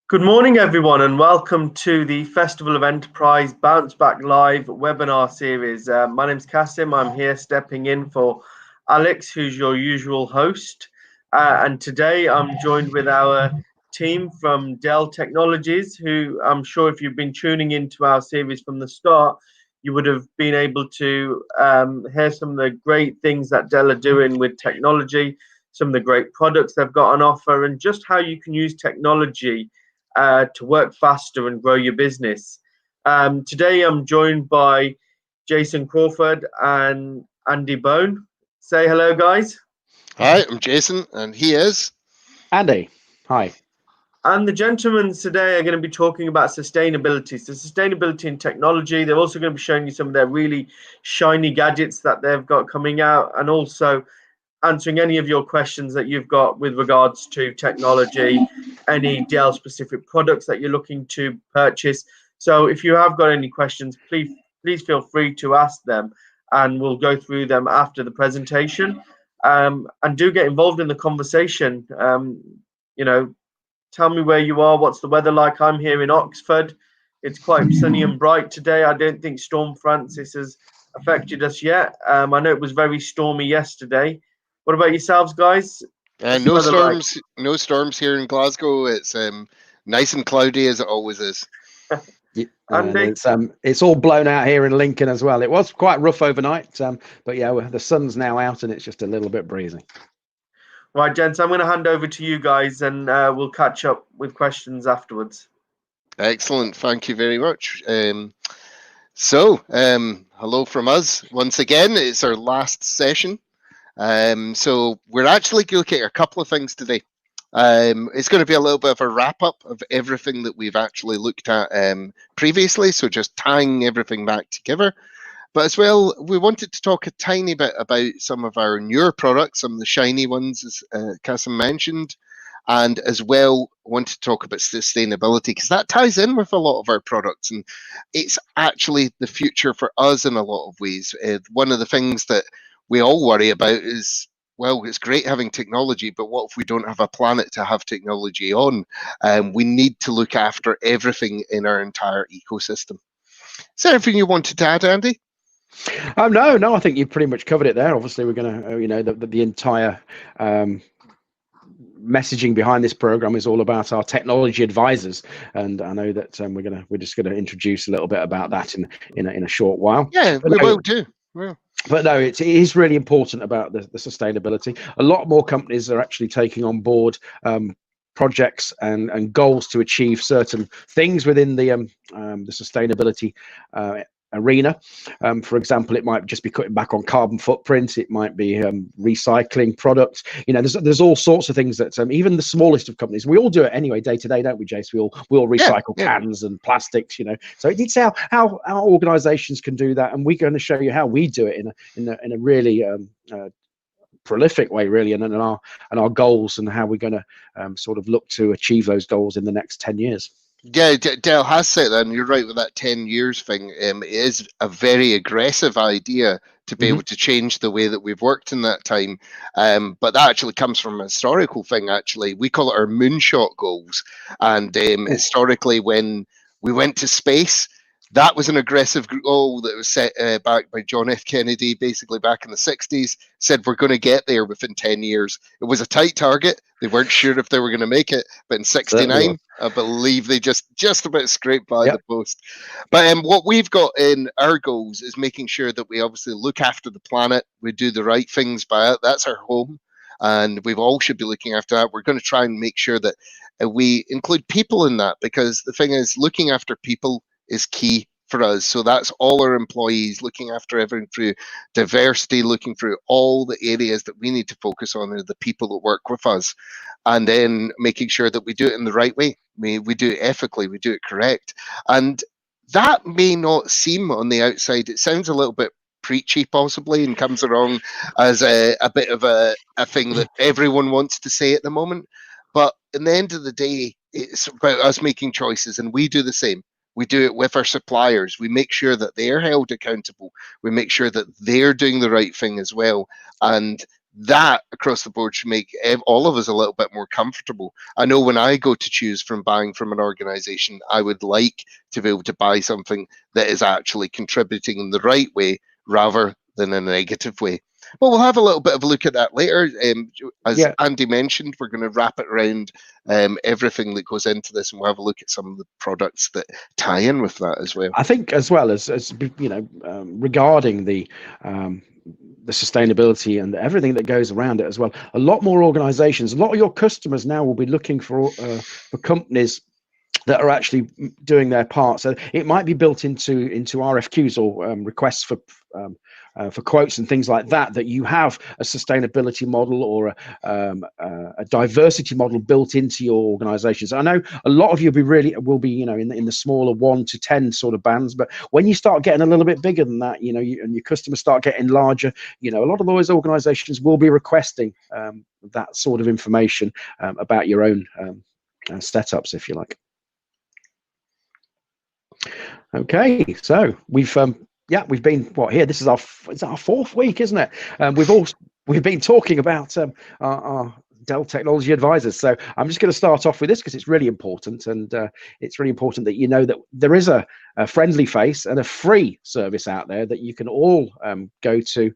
Good morning, everyone, and welcome to the Festival of Enterprise Bounce Back Live webinar series. My name's Kasim. I'm here stepping in for Alex, who's your usual host. And today I'm joined with our team from Dell Technologies, who I'm sure if you've been tuning into our series from the start, you would have been able to hear some of the great things that Dell are doing with technology, some of the great products they've got on offer, and just how you can use technology to work faster and grow your business. Today I'm joined by Jason Crawford and Andy Bone. Say hello, guys. Hi, I'm Jason, and he is Andy. Hi. And the gentlemen today are going to be talking about sustainability. So sustainability in technology. They're also going to be showing you some of their really shiny gadgets that they've got coming out, and also answering any of your questions that you've got with regards to technology, any Dell specific products that you're looking to purchase. So if you have got any questions, please feel free to ask them, and we'll go through them after the presentation. And do get involved in the conversation. Tell me where you are. What's the weather like? I'm here in Oxford. It's quite sunny and bright today. I don't think Storm Francis has affected us yet. I know it was very stormy yesterday. What about yourselves, guys? no storms. Like? No storms here in Glasgow. It's nice and cloudy as it always is. It's all blown out here in Lincoln as well. It was quite rough overnight, but yeah, the sun's now out and it's just a little bit breezy. Right, gents, I'm going to hand over to you guys, and we'll catch up with questions afterwards. Excellent. Thank you very much. Hello from us once again. It's our last session. So we're actually looking at a couple of things today. It's going to be a little bit of a wrap up of everything that we've actually looked at previously. So just tying everything back together. But as well, we wanted to talk a tiny bit about some of our newer products, some of the shiny ones, as Kasim mentioned, and as well wanted to talk about sustainability, because that ties in with a lot of our products, and it's actually the future for us in a lot of ways. One of the things that we all worry about is, well, it's great having technology, but what if we don't have a planet to have technology on? We need to look after everything in our entire ecosystem. Is there anything you wanted to add, Andy? No, I think you've pretty much covered it there. Obviously, we're going to, the entire messaging behind this program is all about our technology advisors, and I know that we're just going to introduce a little bit about that in a short while. Yeah, we will do. Yeah. But no, it is really important about the sustainability. A lot more companies are actually taking on board projects and goals to achieve certain things within the sustainability arena. For example, it might just be cutting back on carbon footprint. It might be recycling products. There's all sorts of things that even the smallest of companies, we all do it anyway day to day, don't we, Jace? We all recycle cans and plastics. So it's how our organizations can do that, and we're going to show you how we do it in a really prolific way, really, and our goals, and how we're going to sort of look to achieve those goals in the next 10 years. Yeah, Dell has said that, and you're right with that 10 years thing. It is a very aggressive idea to be able to change the way that we've worked in that time. But that actually comes from a historical thing, actually. We call it our moonshot goals. And historically, when we went to space, that was an aggressive goal that was set back by John F. Kennedy, basically back in the 60s, said we're going to get there within 10 years. It was a tight target. They weren't sure if they were going to make it, but in 69, I believe they just about scraped by the post. But what we've got in our goals is making sure that we obviously look after the planet, we do the right things by it. That's our home, and we all should be looking after that. We're going to try and make sure that we include people in that, because the thing is, looking after people is key for us. So that's all our employees, looking after everything through diversity, looking through all the areas that we need to focus on are the people that work with us, and then making sure that we do it in the right way. We do it ethically, we do it correct. And that may not seem on the outside, it sounds a little bit preachy possibly, and comes along as a bit of a thing that everyone wants to say at the moment. But in the end of the day, it's about us making choices, and we do the same. We do it with our suppliers. We make sure that they're held accountable. We make sure that they're doing the right thing as well. And that across the board should make all of us a little bit more comfortable. I know when I go to choose from buying from an organization, I would like to be able to buy something that is actually contributing in the right way rather than in a negative way. But we'll have a little bit of a look at that later. As Andy mentioned, we're going to wrap it around everything that goes into this, and we'll have a look at some of the products that tie in with that as well. I think, as well as regarding the sustainability and everything that goes around it as well, a lot more organizations, a lot of your customers now will be looking for companies that are actually doing their part. So it might be built into RFQs or requests for quotes and things like that, that you have a sustainability model or a diversity model built into your organizations. I know a lot of you will be in the smaller 1 to 10 sort of bands, but when you start getting a little bit bigger than that, and your customers start getting larger, a lot of those organizations will be requesting that sort of information about your own setups, if you like. Okay, so we've been here. This is our 4th week, isn't it? We've been talking about our Dell Technology advisors. So I'm just going to start off with this because it's really important, and it's really important that you know that there is a friendly face and a free service out there that you can all go to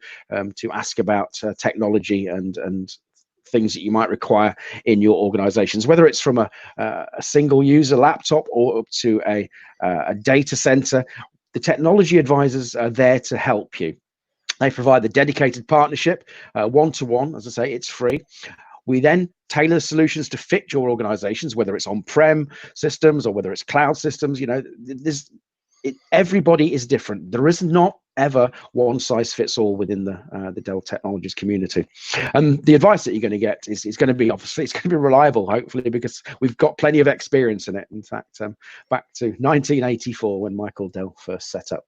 ask about technology and things that you might require in your organizations, whether it's from a single user laptop or up to a data center. The technology advisors are there to help you. They provide the dedicated partnership, one-to-one. As I say, it's free. We then tailor solutions to fit your organizations, whether it's on-prem systems or whether it's cloud systems. Everybody is different. There is not ever one size fits all within the Dell Technologies community. And the advice that you're going to get is going to be, obviously, it's going to be reliable, hopefully, because we've got plenty of experience in it. In fact, back to 1984 when Michael Dell first set up,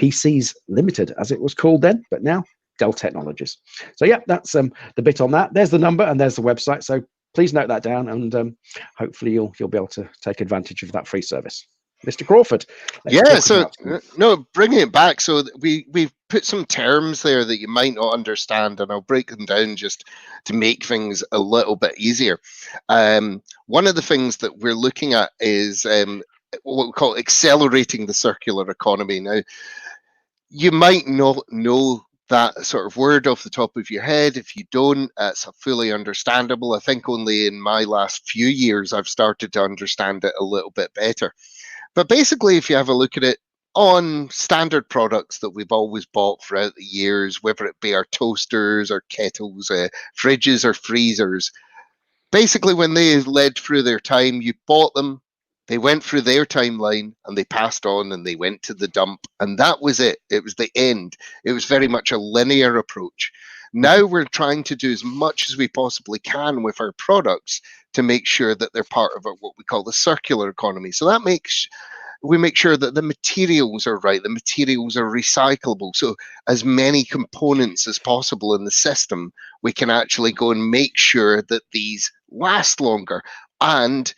PCs Limited, as it was called then, but now Dell Technologies. So yeah, that's the bit on that. There's the number and there's the website. So please note that down, and hopefully you'll be able to take advantage of that free service. Mr. Crawford. Bringing it back. So we've put some terms there that you might not understand, and I'll break them down just to make things a little bit easier. One of the things that we're looking at is what we call accelerating the circular economy. Now, you might not know that sort of word off the top of your head. If you don't, it's fully understandable. I think only in my last few years I've started to understand it a little bit better. But basically, if you have a look at it on standard products that we've always bought throughout the years, whether it be our toasters or kettles, fridges or freezers, basically when they led through their time, you bought them, they went through their timeline, and they passed on and they went to the dump. And that was it. It was the end. It was very much a linear approach. Now we're trying to do as much as we possibly can with our products to make sure that they're part of what we call the circular economy. So that we make sure that the materials are right, the materials are recyclable. So as many components as possible in the system, we can actually go and make sure that these last longer. And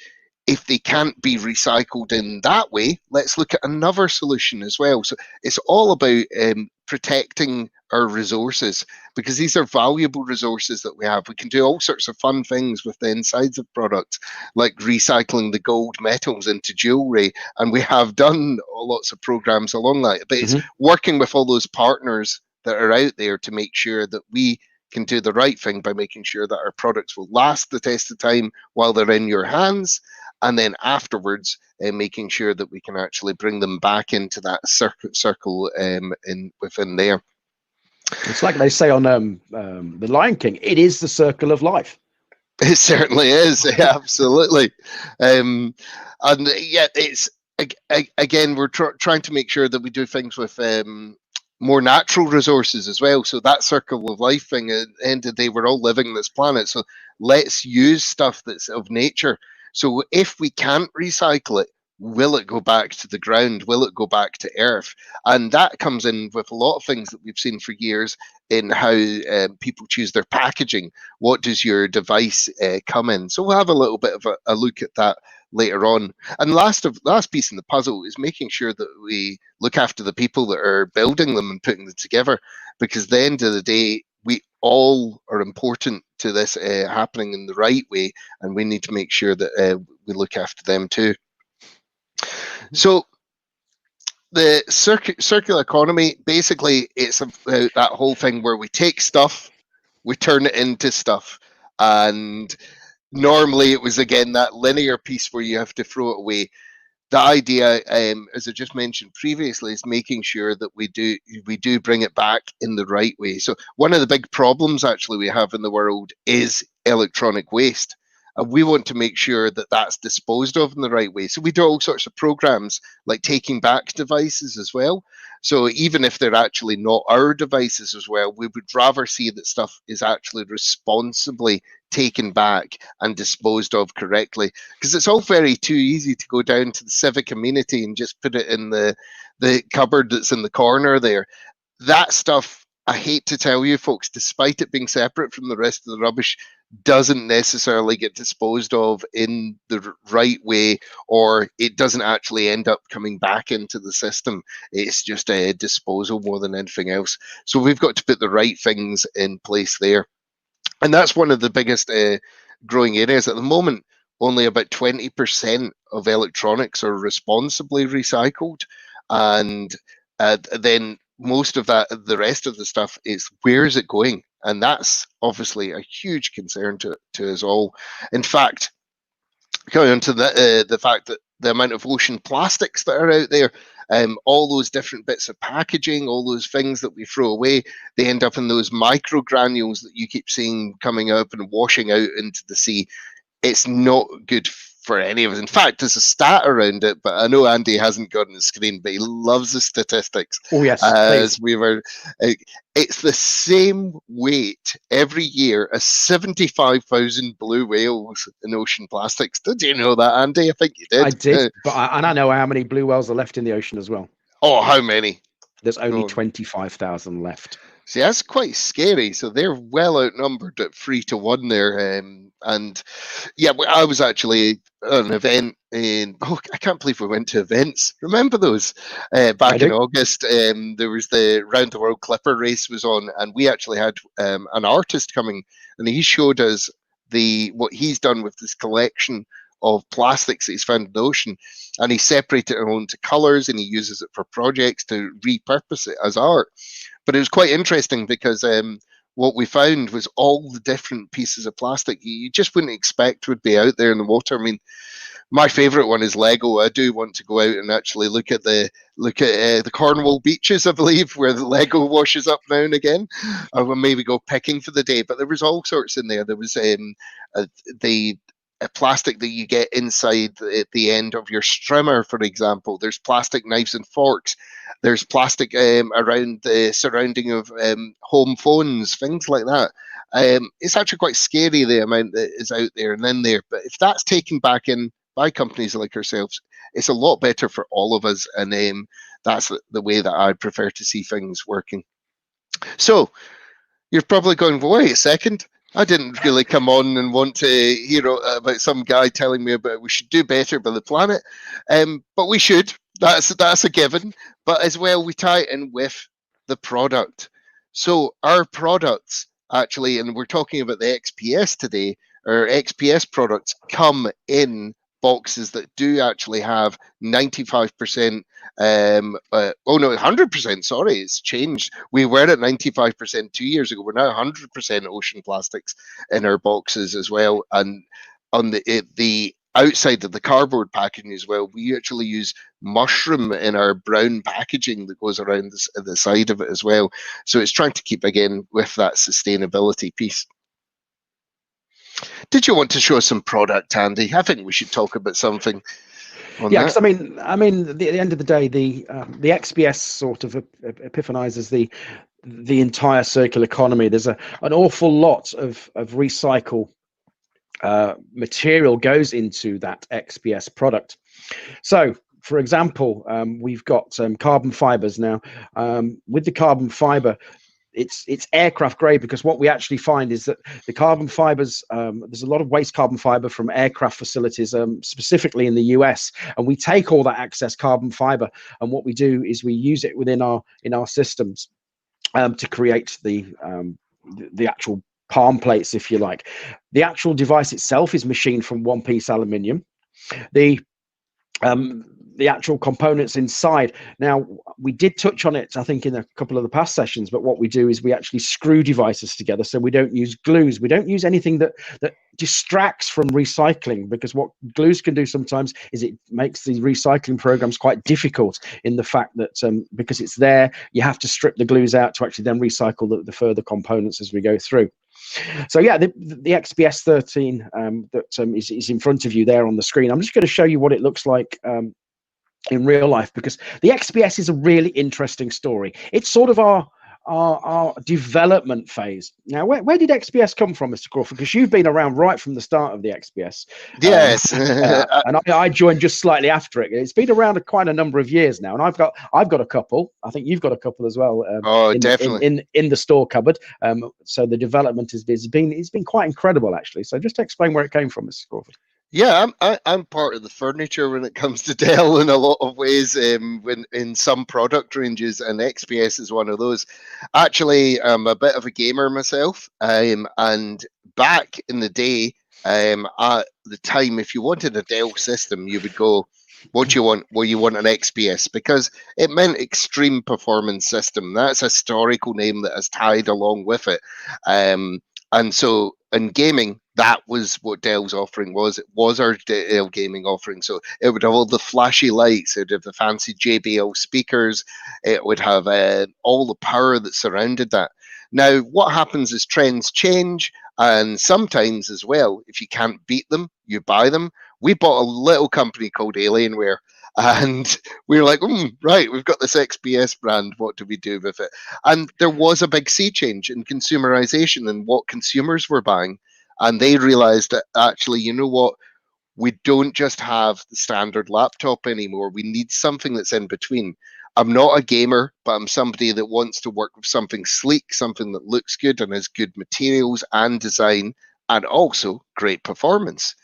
if they can't be recycled in that way, let's look at another solution as well. So it's all about protecting our resources, because these are valuable resources that we have. We can do all sorts of fun things with the insides of products, like recycling the gold metals into jewelry, and we have done lots of programs along that. But it's working with all those partners that are out there to make sure that we can do the right thing by making sure that our products will last the test of time while they're in your hands, and then afterwards making sure that we can actually bring them back into that circle within there. It's like they say on The Lion King, it is the circle of life. It certainly is, absolutely. And yeah, it's again, we're trying to make sure that we do things with more natural resources as well. So that circle of life thing, at the end of the day, we're all living on this planet. So let's use stuff that's of nature. So if we can't recycle it, will it go back to the ground? Will it go back to earth? And that comes in with a lot of things that we've seen for years in how people choose their packaging. What does your device come in? So we'll have a little bit of a look at that later on. And last piece in the puzzle is making sure that we look after the people that are building them and putting them together, because at the end of the day, we all are important to this happening in the right way, and we need to make sure that we look after them too. So the circular economy, basically, it's about that whole thing where we take stuff, we turn it into stuff, and normally it was, again, that linear piece where you have to throw it away. The idea, as I just mentioned previously, is making sure that we do bring it back in the right way. So one of the big problems actually we have in the world is electronic waste. And we want to make sure that that's disposed of in the right way. So we do all sorts of programs like taking back devices as well. So even if they're actually not our devices as well, we would rather see that stuff is actually responsibly taken back and disposed of correctly, because it's all very too easy to go down to the civic amenity and just put it in the cupboard that's in the corner there. That stuff, I hate to tell you folks, despite it being separate from the rest of the rubbish, doesn't necessarily get disposed of in the right way, or it doesn't actually end up coming back into the system. It's just a disposal more than anything else. So we've got to put the right things in place there. And that's one of the biggest growing areas at the moment. Only about 20% of electronics are responsibly recycled, and then most of that, the rest of the stuff, is where is it going? And that's obviously a huge concern to us all. In fact, going on to the fact that the amount of ocean plastics that are out there, all those different bits of packaging, all those things that we throw away, they end up in those micro granules that you keep seeing coming up and washing out into the sea. It's not good for any of us. In fact, there's a stat around it, but I know Andy hasn't got on the screen, but he loves the statistics. Oh yes, as we were, it's the same weight every year as 75,000 blue whales in ocean plastics. Did you know that, Andy? I think you did. I did, and I know how many blue whales are left in the ocean as well. Oh, how many? There's only 25,000 left. See, that's quite scary. So they're well outnumbered at 3-1 there. And yeah, I was actually at an event in, I can't believe we went to events. Remember those? Back in August, there was the Round the World Clipper race was on, and we actually had an artist coming, and he showed us what he's done with this collection of plastics that he's found in the ocean, and he separated it into colors, and he uses it for projects to repurpose it as art. But it was quite interesting because what we found was all the different pieces of plastic you just wouldn't expect would be out there in the water. I mean, my favorite one is Lego. I do want to go out and actually look at the Cornwall beaches, I believe, where the Lego washes up now and again. I will maybe go picking for the day. But there was all sorts in there. There was the plastic that you get inside at the end of your strimmer, for example. There's plastic knives and forks. There's plastic around the surrounding of home phones, things like that. It's actually quite scary, the amount that is out there and in there. But if that's taken back in by companies like ourselves, it's a lot better for all of us. And that's the way that I prefer to see things working. So you're probably going, well, wait a second. I didn't really come on and want to hear about some guy telling me about we should do better by the planet, but we should. That's a given. But as well, we tie it in with the product. So our products actually, and we're talking about the XPS today, our XPS products come in boxes that do actually have 95%, 100%, sorry, it's changed. We were at 95% 2 years ago. We're now 100% ocean plastics in our boxes as well. And on the outside of the cardboard packaging as well, we actually use mushroom in our brown packaging that goes around the side of it as well. So it's trying to keep, again, with that sustainability piece. Did you want to show some product, Andy? I think we should talk about something. Yeah, because I mean, at the end of the day, the XPS sort of epiphanizes the entire circular economy. There's an awful lot of recycle material goes into that XPS product. So, for example, we've got carbon fibers now. With the carbon fiber, it's aircraft grade, because what we actually find is that the carbon fibers, there's a lot of waste carbon fiber from aircraft facilities, specifically in the US, and we take all that excess carbon fiber, and what we do is we use it within our systems to create the the actual palm plates, if you like. The actual device itself is machined from one-piece aluminium. The actual components inside. Now, we did touch on it, I think, in a couple of the past sessions, but what we do is we actually screw devices together. So we don't use glues. We don't use anything that distracts from recycling, because what glues can do sometimes is it makes the recycling programs quite difficult, in the fact that because it's there, you have to strip the glues out to actually then recycle the further components as we go through. So yeah, the XPS 13 that is in front of you there on the screen. I'm just going to show you what it looks like in real life, because the XPS is a really interesting story. It's sort of our development phase. Now, where did XPS come from, Mr. Crawford? Because you've been around right from the start of the XPS. Yes. And I joined just slightly after it. It's been around quite a number of years now, and I've got a couple. I think you've got a couple as well. Definitely. In the store cupboard. So the development has been quite incredible, actually. So just explain where it came from, Mr. Crawford. Yeah, I'm part of the furniture when it comes to Dell in a lot of ways. When in some product ranges, and XPS is one of those. Actually, I'm a bit of a gamer myself, and back in the day, at the time, if you wanted a Dell system, you would go, "What do you want?" Well, you want an XPS, because it meant extreme performance system. That's a historical name that has tied along with it. And so in gaming, that was what Dell's offering was. It was our Dell gaming offering. So it would have all the flashy lights. It would have the fancy JBL speakers. It would have all the power that surrounded that. Now, what happens is trends change. And sometimes as well, if you can't beat them, you buy them. We bought a little company called Alienware. And we were like, right, we've got this XPS brand. What do we do with it? And there was a big sea change in consumerization and what consumers were buying. And they realized that actually, you know what? We don't just have the standard laptop anymore. We need something that's in between. I'm not a gamer, but I'm somebody that wants to work with something sleek, something that looks good and has good materials and design, and also great performance.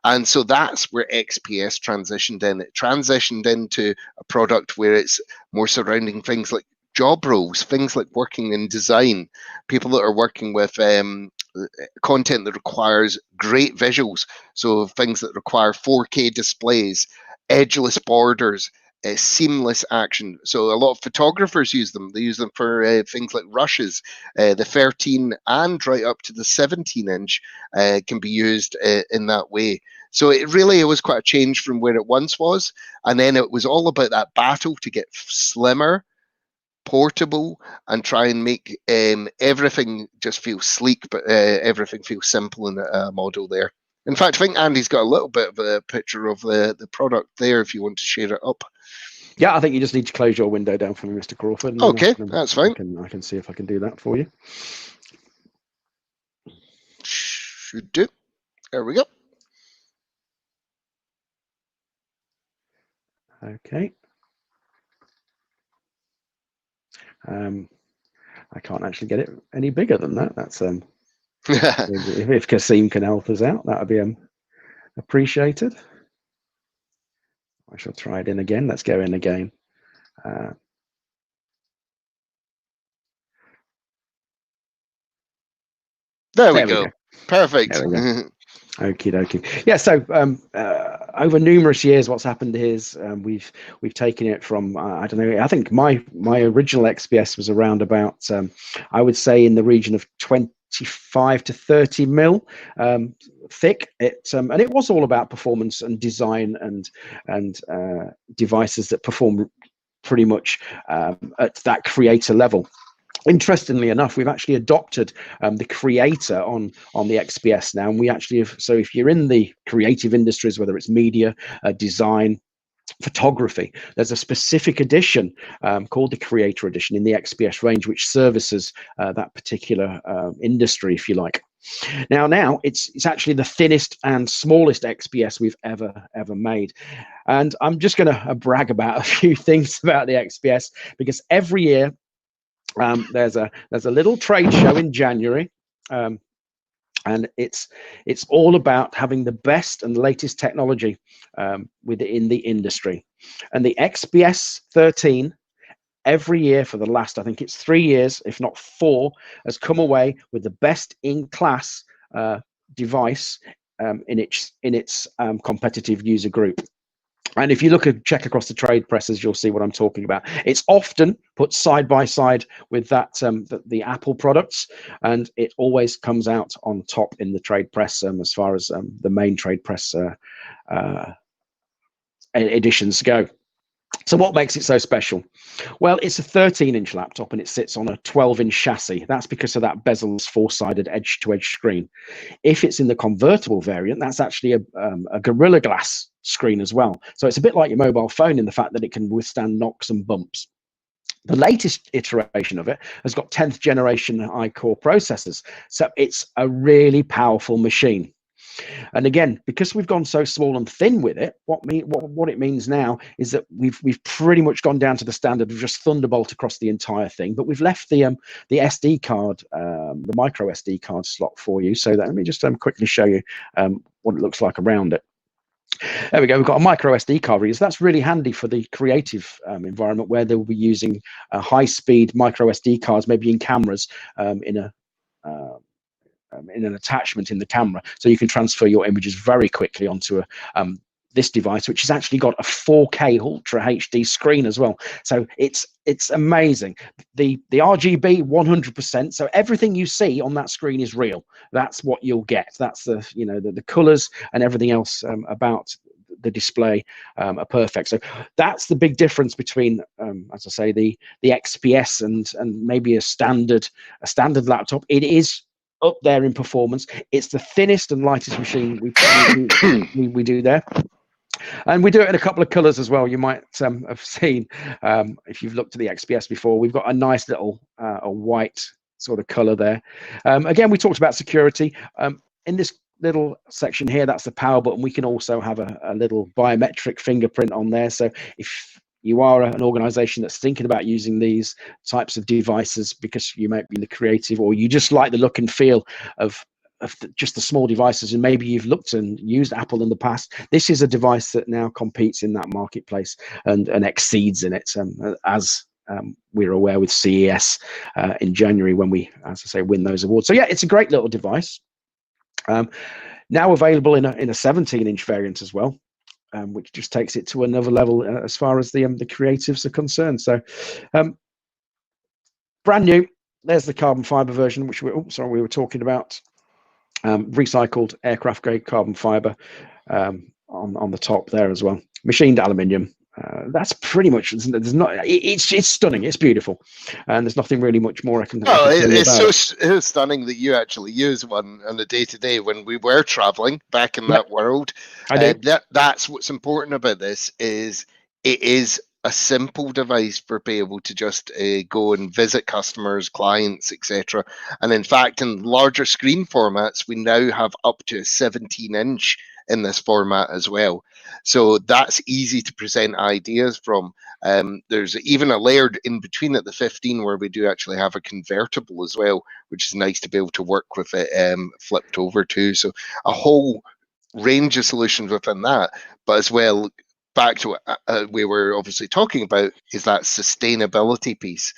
And so that's where XPS transitioned in. It transitioned into a product where it's more surrounding things like job roles, things like working in design, people that are working with content that requires great visuals. So things that require 4K displays, edgeless borders, seamless action. So a lot of photographers use them. They use them for things like rushes. The 13 and right up to the 17-inch can be used in that way. So it was quite a change from where it once was. And then it was all about that battle to get slimmer, portable, and try and make everything just feel sleek, but everything feels simple in a model there. In fact, I think Andy's got a little bit of a picture of the product there if you want to share it up. Yeah, I think you just need to close your window down for me, Mr. Crawford. Okay, that's fine. I can see if I can do that for you. Should do. There we go. Okay. I can't actually get it any bigger than that. That's if Kasim can help us out, that would be appreciated. I shall try it in again. Let's go in again. There we go. Perfect. There we go. Okie dokie. Yeah, so over numerous years, what's happened is we've taken it from I don't know. I think my original XPS was around about I would say in the region of 25 to 30 mil thick. And it was all about performance and design and devices that perform pretty much at that creator level. Interestingly enough, we've actually adopted the creator on the XPS now, and we actually have. So if you're in the creative industries, whether it's media, design, photography, there's a specific edition called the Creator Edition in the XPS range, which services that particular industry, if you like. Now it's actually the thinnest and smallest XPS we've ever made, and I'm just going to brag about a few things about the XPS, because every year there's a little trade show in January, and it's all about having the best and latest technology within the industry. And the XPS 13 every year for the last, I think it's 3 years, if not 4, has come away with the best in class device in its competitive user group. And if you check across the trade presses, you'll see what I'm talking about. It's often put side by side with that the Apple products, and it always comes out on top in the trade press as far as the main trade press editions go. So what makes it so special? Well, it's a 13-inch laptop and it sits on a 12-inch chassis. That's because of that bezel's 4-sided edge-to-edge screen. If it's in the convertible variant, that's actually a Gorilla Glass screen as well. So it's a bit like your mobile phone in the fact that it can withstand knocks and bumps. The latest iteration of it has got 10th generation iCore processors. So it's a really powerful machine. And again, because we've gone so small and thin with it, what it means now is that we've pretty much gone down to the standard of just Thunderbolt across the entire thing, but we've left the SD card, the micro SD card slot for you. So that, let me just quickly show you what it looks like around it. There we go. We've got a micro SD card reader. So that's really handy for the creative environment where they will be using high-speed micro SD cards, maybe in cameras, in an attachment in the camera, so you can transfer your images very quickly onto this device, which has actually got a 4K Ultra HD screen as well. So it's amazing. The RGB 100%. So everything you see on that screen is real. That's what you'll get. That's the colors and everything else about the display are perfect. So that's the big difference between, as I say, the XPS and maybe a standard laptop. It is up there in performance. It's the thinnest and lightest machine we do there, and we do it in a couple of colors as well. You might have seen if you've looked at the XPS before. We've got a nice little a white sort of color there. Again, we talked about security in this little section here. That's the power button. We can also have a little biometric fingerprint on there. So if you are an organization that's thinking about using these types of devices because you might be in the creative, or you just like the look and feel of just the small devices, and maybe you've looked and used Apple in the past, this is a device that now competes in that marketplace and exceeds in it, as we're aware with CES in January when we, as I say, win those awards. So yeah, it's a great little device. Now available in a 17-inch variant as well. Which just takes it to another level as far as the creatives are concerned. So brand new. There's the carbon fiber version, which we were talking about. Recycled aircraft grade carbon fiber on the top there as well. Machined aluminium. That's pretty much. There's not. It's stunning. It's beautiful, and there's nothing really much more I can. Oh, it's stunning that you actually use one on a day-to-day when we were traveling back in that world. That's what's important about this. Is it is a simple device for being able to just go and visit customers, clients, etc. And in fact, in larger screen formats, we now have up to a 17-inch in this format as well. So that's easy to present ideas from. There's even a layered in between at the 15 where we do actually have a convertible as well, which is nice to be able to work with it flipped over too. So a whole range of solutions within that, but as well, back to what we were obviously talking about, is that sustainability piece.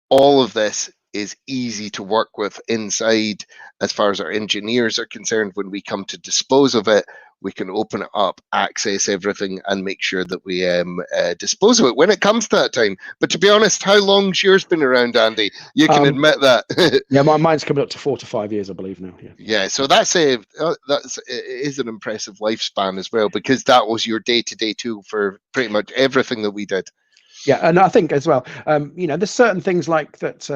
All of this is easy to work with inside as far as our engineers are concerned. When we come to dispose of it, we can open it up, access everything, and make sure that we dispose of it when it comes to that time. But to be honest, how long's yours been around, Andy? You can admit that. Yeah, mine's coming up to 4 to 5 years, I believe now. Yeah, so it is an impressive lifespan as well, because that was your day-to-day tool for pretty much everything that we did. Yeah, and I think as well, there's certain things like that.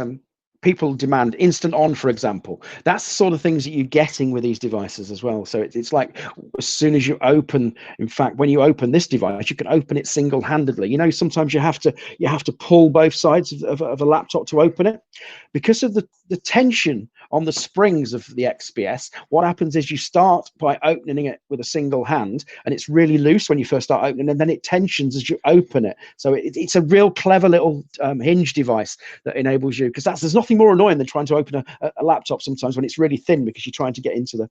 People demand instant on, for example. That's the sort of things that you're getting with these devices as well. So it's like as soon as you open, in fact, when you open this device, you can open it single-handedly. Sometimes you have to pull both sides of a laptop to open it because of the tension on the springs of the XPS. What happens is you start by opening it with a single hand, and it's really loose when you first start opening, and then it tensions as you open it. So it's a real clever little hinge device that enables you, because there's nothing more annoying than trying to open a laptop sometimes when it's really thin, because you're trying to get into the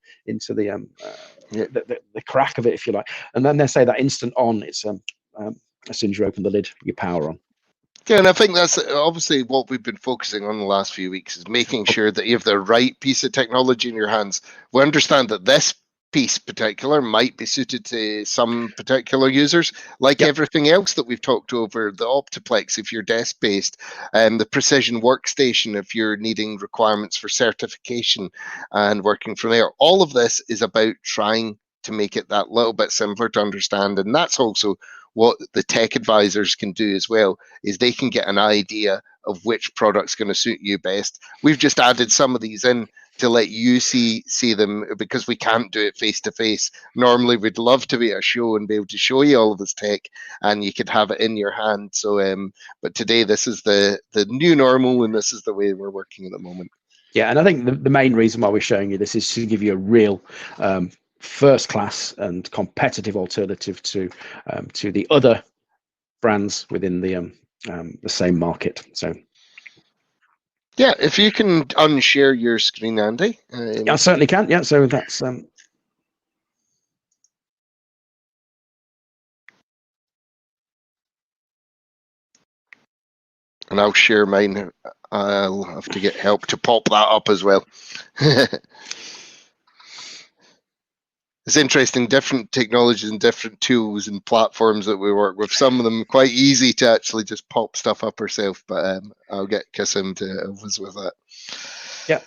crack of it, if you like. And then they say that instant on, it's as soon as you open the lid, your power on. Yeah, and I think that's obviously what we've been focusing on the last few weeks is making sure that you have the right piece of technology in your hands. We understand that this piece particular might be suited to some particular users, like Yep. everything else that we've talked over, the Optiplex if you're desk-based, and the Precision Workstation if you're needing requirements for certification and working from there. All of this is about trying to make it that little bit simpler to understand, and that's also what the tech advisors can do as well, is they can get an idea of which product's going to suit you best. We've just added some of these in to let you see them, because we can't do it face to face. Normally we'd love to be at a show and be able to show you all of this tech and you could have it in your hand. So but today this is the new normal, and this is the way we're working at the moment. Yeah, and I think the main reason why we're showing you this is to give you a real first class and competitive alternative to the other brands within the same market. So yeah, if you can unshare your screen, Andy. I certainly can. Yeah, so that's and I'll share mine. I'll have to get help to pop that up as well. It's interesting, different technologies and different tools and platforms that we work with. Some of them quite easy to actually just pop stuff up ourselves, but I'll get Kassim to help us with that. Yeah,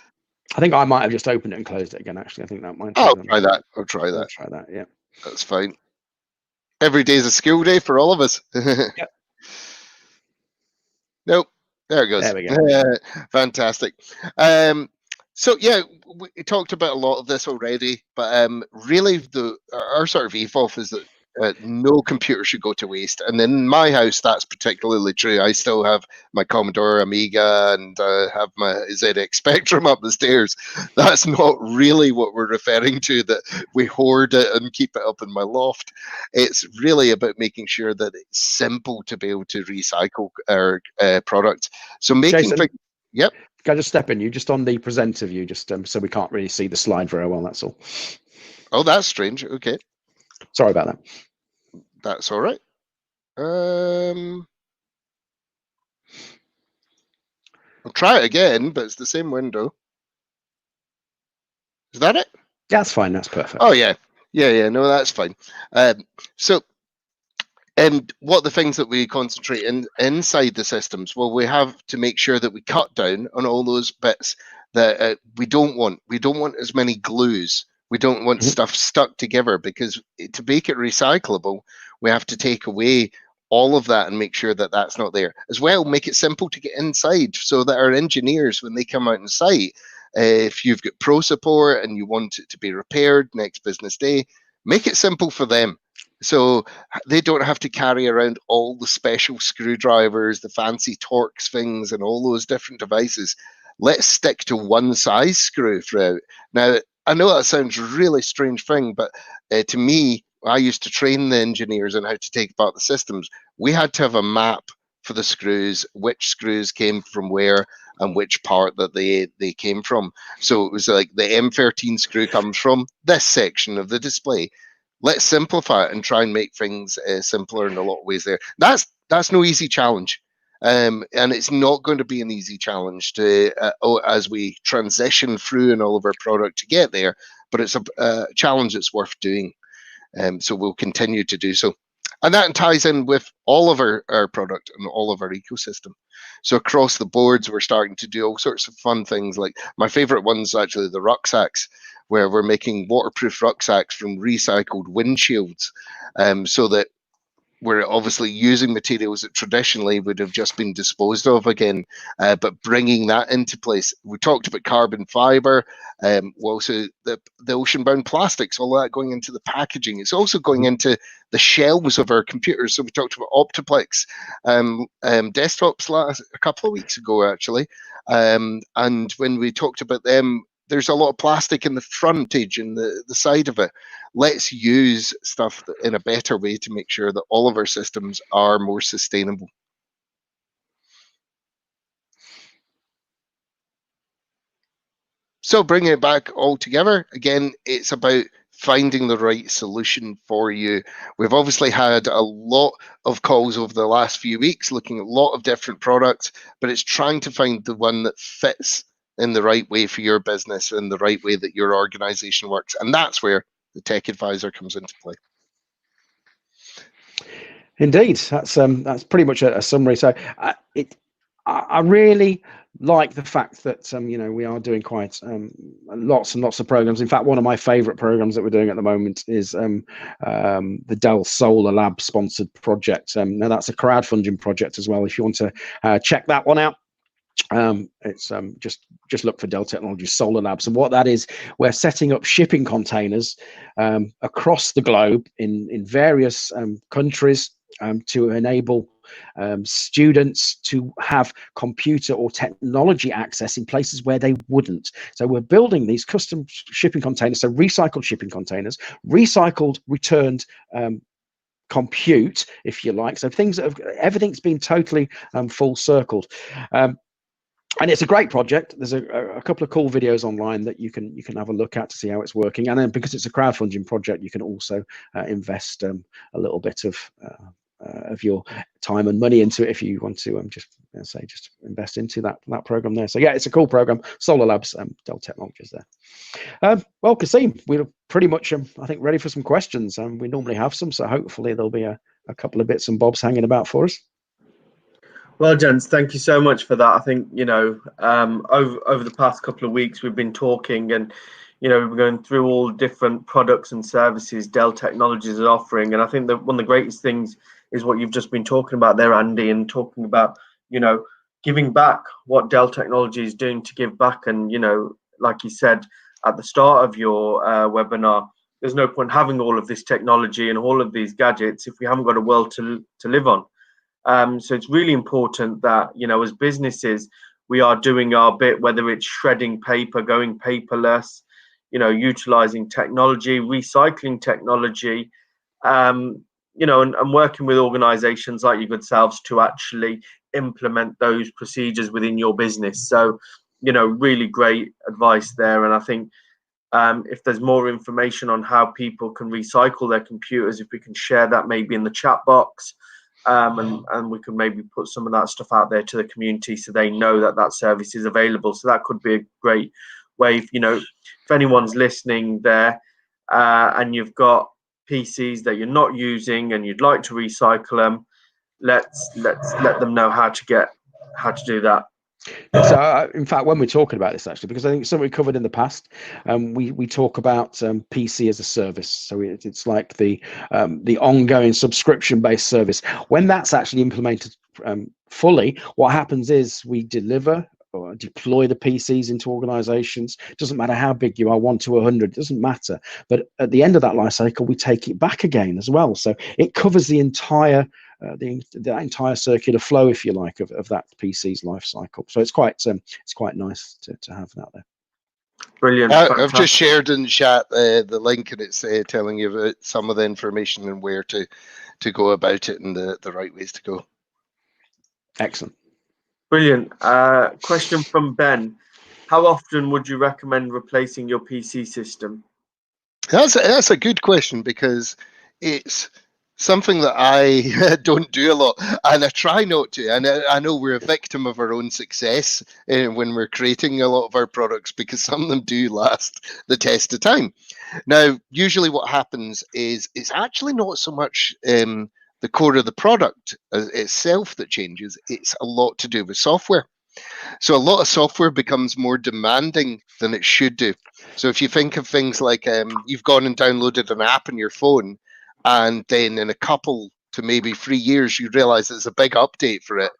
I think I might have just opened it and closed it again. Actually, I think that might. I'll try that. I'll try that. I'll try that. Yeah, that's fine. Every day is a school day for all of us. Yep. Nope. There it goes. There we go. Fantastic. So yeah, we talked about a lot of this already, but really our sort of ethos is that no computer should go to waste. And in my house, that's particularly true. I still have my Commodore Amiga and have my ZX Spectrum up the stairs. That's not really what we're referring to, that we hoard it and keep it up in my loft. It's really about making sure that it's simple to be able to recycle our products. So making Jason, yep. Can I just step in? You just on the presenter view, just so we can't really see the slide very well. That's all. Oh, that's strange. Okay. Sorry about that. That's all right. I'll try it again, but it's the same window. Is that it? That's fine. That's perfect. Oh yeah. No, that's fine. So, and what the things that we concentrate inside the systems? Well, we have to make sure that we cut down on all those bits that we don't want. We don't want as many glues. We don't want stuff stuck together, because to make it recyclable, we have to take away all of that and make sure that that's not there. As well, make it simple to get inside so that our engineers, when they come out on site, if you've got pro support and you want it to be repaired next business day, make it simple for them. So they don't have to carry around all the special screwdrivers, the fancy Torx things, and all those different devices. Let's stick to one size screw throughout. Now, I know that sounds a really strange thing, but to me, I used to train the engineers on how to take apart the systems. We had to have a map for the screws, which screws came from where and which part that they came from. So it was like the M13 screw comes from this section of the display. Let's simplify it and try and make things simpler in a lot of ways there. That's no easy challenge. And it's not going to be an easy challenge to as we transition through in all of our product to get there, but it's a challenge that's worth doing. So we'll continue to do so. And that ties in with all of our product and all of our ecosystem. So across the boards, we're starting to do all sorts of fun things. Like my favorite one's actually the rucksacks, where we're making waterproof rucksacks from recycled windshields, so that we're obviously using materials that traditionally would have just been disposed of again, but bringing that into place. We talked about carbon fiber, also the ocean-bound plastics, all that going into the packaging. It's also going into the shelves of our computers. So we talked about Optiplex desktops a couple of weeks ago, actually. And when we talked about them, there's a lot of plastic in the frontage and the side of it. Let's use stuff in a better way to make sure that all of our systems are more sustainable. So bringing it back all together, again, it's about finding the right solution for you. We've obviously had a lot of calls over the last few weeks looking at a lot of different products, but it's trying to find the one that fits in the right way for your business and the right way that your organization works. And that's where the Tech Advisor comes into play. Indeed, that's pretty much a summary. So I really like the fact that we are doing quite lots and lots of programs. In fact, one of my favorite programs that we're doing at the moment is the Dell Solar Lab sponsored project. Now that's a crowdfunding project as well. If you want to check that one out, it's just look for Dell Technologies Solar Labs. And what that is, we're setting up shipping containers across the globe in various countries to enable students to have computer or technology access in places where they wouldn't. So we're building these custom shipping containers, so recycled shipping containers, recycled, returned compute, if you like. So everything's been totally full circled. And it's a great project. There's a couple of cool videos online that you can have a look at to see how it's working. And then because it's a crowdfunding project, you can also invest a little bit of your time and money into it if you want to just invest into that program there. So yeah, it's a cool program. Solar Labs, Dell Technologies there. Well, Kasim, we're pretty much I think ready for some questions. We normally have some, so hopefully there'll be a couple of bits and bobs hanging about for us. Well, gents, thank you so much for that. I think, over the past couple of weeks, we've been talking and, we're going through all different products and services Dell Technologies is offering. And I think that one of the greatest things is what you've just been talking about there, Andy, and talking about, giving back, what Dell Technologies is doing to give back. And, like you said at the start of your webinar, there's no point having all of this technology and all of these gadgets if we haven't got a world to live on. So it's really important that, as businesses, we are doing our bit, whether it's shredding paper, going paperless, utilizing technology, recycling technology, and working with organizations like your good selves to actually implement those procedures within your business. So, really great advice there. And I think if there's more information on how people can recycle their computers, if we can share that maybe in the chat box, and we can maybe put some of that stuff out there to the community so they know that service is available. So that could be a great way, if anyone's listening there and you've got PCs that you're not using and you'd like to recycle them, let's let them know how to do that. So, in fact, when we're talking about this, actually, because I think something we covered in the past, we talk about PC as a service. So it's like the ongoing subscription-based service. When that's actually implemented fully, what happens is we deliver or deploy the PCs into organizations. It doesn't matter how big you are, 1 to 100, it doesn't matter. But at the end of that life cycle, we take it back again as well. So it covers the entire entire circular flow, if you like, of that PC's life cycle. So it's quite nice to have that there. Brilliant. I've just shared in the chat the link, and it's telling you about some of the information and where to go about it and the right ways to go. Excellent. Brilliant. Question from Ben. How often would you recommend replacing your PC system? That's a good question, because it's something that I don't do a lot, and I try not to. And I know we're a victim of our own success when we're creating a lot of our products, because some of them do last the test of time. Now, usually what happens is it's actually not so much the core of the product itself that changes. It's a lot to do with software. So a lot of software becomes more demanding than it should do. So if you think of things like you've gone and downloaded an app on your phone, and then in a couple to maybe 3 years, you realize there's a big update for it,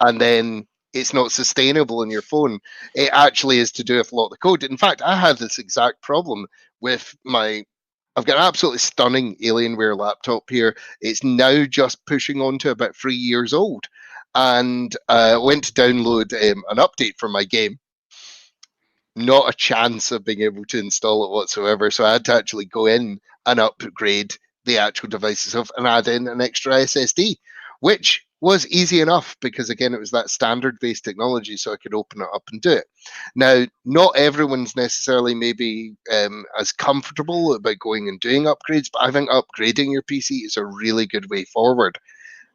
and then it's not sustainable in your phone. It actually is to do with a lot of the code. In fact, I had this exact problem with I've got an absolutely stunning Alienware laptop here. It's now just pushing on to about 3 years old. And went to download an update for my game. Not a chance of being able to install it whatsoever. So I had to actually go in and upgrade the actual device itself and add in an extra SSD, which was easy enough because, again, it was that standard-based technology, so I could open it up and do it. Now, not everyone's necessarily maybe as comfortable about going and doing upgrades, but I think upgrading your PC is a really good way forward.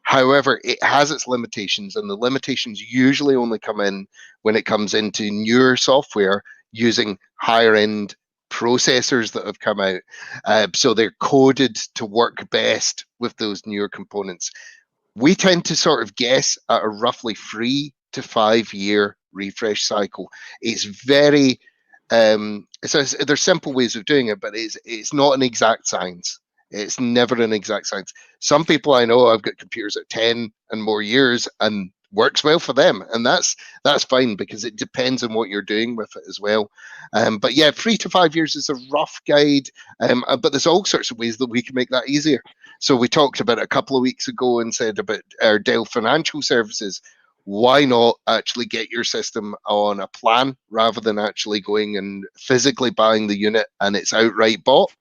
However, it has its limitations, and the limitations usually only come in when it comes into newer software using higher-end processors that have come out. So they're coded to work best with those newer components. We tend to sort of guess at a roughly 3 to 5 year refresh cycle. It's very, there's simple ways of doing it, but it's not an exact science. It's never an exact science. Some people I know, I've got computers at 10 and more years and works well for them, and that's fine because it depends on what you're doing with it as well. But yeah, 3 to 5 years is a rough guide, but there's all sorts of ways that we can make that easier. So we talked about it a couple of weeks ago and said about our Dell Financial Services. Why not actually get your system on a plan rather than actually going and physically buying the unit and it's outright bought?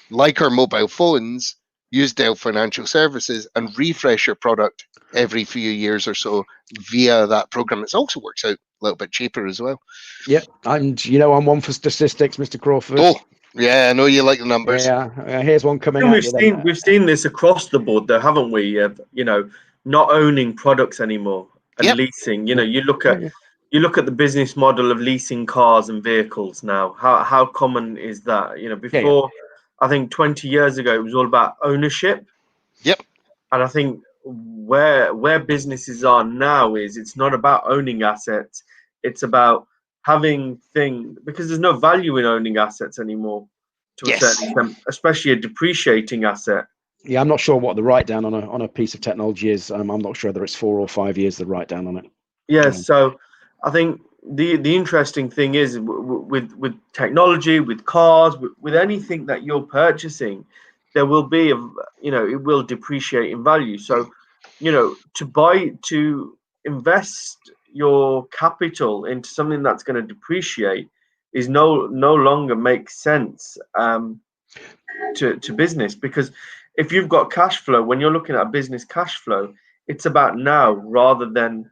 Like our mobile phones, use Dell Financial Services and refresh your product every few years or so via that program. It also works out a little bit cheaper as well. Yeah, and I'm one for statistics, Mr. Crawford. Oh, yeah, I know you like the numbers. Yeah, here's one coming And out. we've seen this across the board, though, haven't we? Not owning products anymore and Yep. leasing. You look at the business model of leasing cars and vehicles now. How common is that? Before, I think 20 years ago, it was all about ownership. Yep. And I think where businesses are now is it's not about owning assets. It's about having things, because there's no value in owning assets anymore to a certain extent, especially a depreciating asset. Yeah, I'm not sure what the write down on a piece of technology is. I'm not sure whether it's 4 or 5 years the write down on it. Yeah, so I think the interesting thing is with technology, with cars, with anything that you're purchasing, there will be it will depreciate in value. So to invest your capital into something that's going to depreciate is no longer makes sense to business, because if you've got cash flow, when you're looking at a business cash flow, it's about now rather than